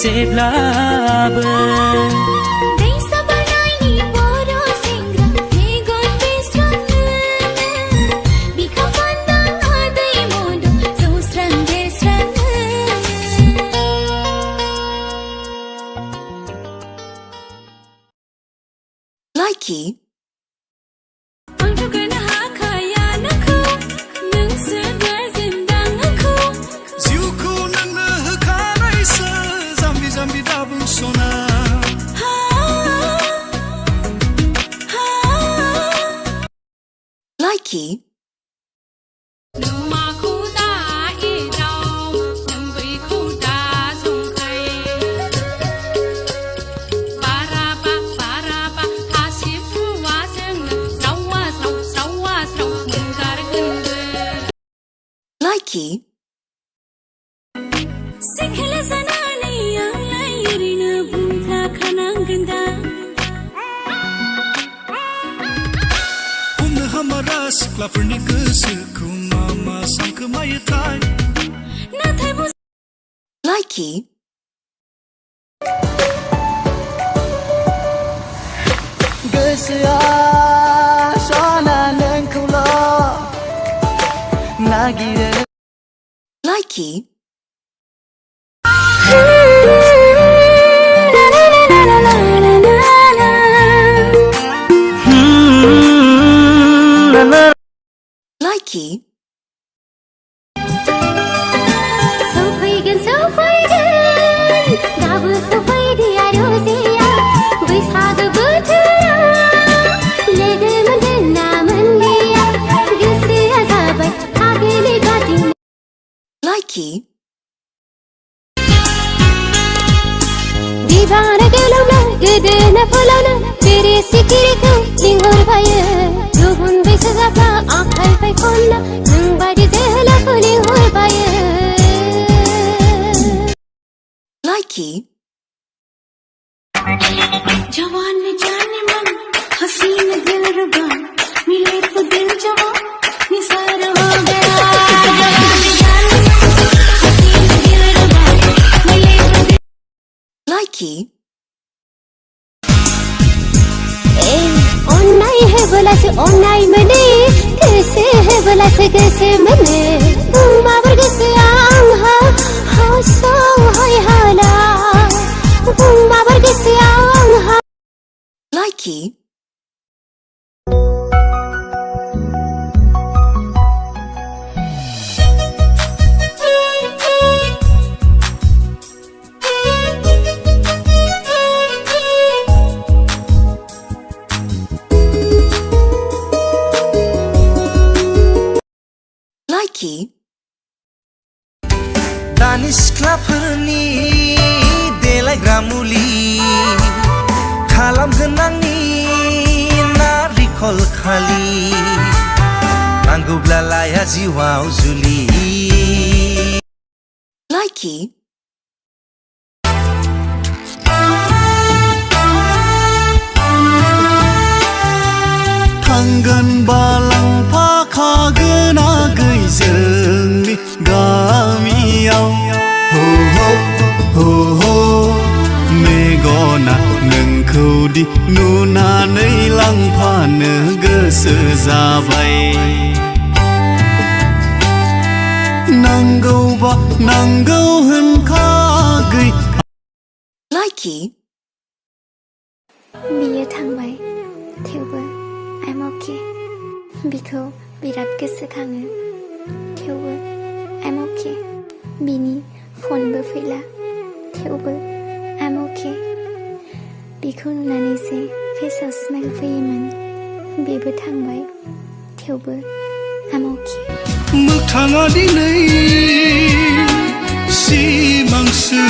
जेब्लाबो Likey Likey Likey सिख्लाफोरनि गोसोखौ मा सानखोमायोथाय Likey गोसोआ सना नोंखौल' नागिरो Likey Likey Likey Dibara gelaulah gedena polana beri sikiriku lingur baye Ruhun bisa zapa akal pai konna nung badi zehla ku lingur baye Likey जवान में जाने मन हसीन दिल रुबा मिले तो दिल जवा निसार हो गया Likey ओनाई है बोला से ओनाई मने कैसे है बोला से कैसे मने मावर कैसे आंग हा सो हाय हाला मावर कैसे आंग हा Likey Likey दानि सिख्लाफोरनि देलायग्रा मुलि खालामगोन आंनि नारिखल खालि नांगौब्ला लाया जिउआव जुलि Likey थांगोन बालांफाखागोन आगै जोंनि गामियाव हो मेगना नोंखौदि नुनानै लांफानो गोसो जाबाय नांगौबा नांगौ होनखागै Likey बियो थांबाय थेवबो I'm okay बिखौ बिराद गोसोखाङो थेवबो I'm okay बिनि फनबो फैला थेवबो I'm okay बिखौ नुनानैसो फेसाव स्माइल फैयोमोन बेबो थांबाय थेवबो I'm okay मोगथाङा दिनै सिमांसो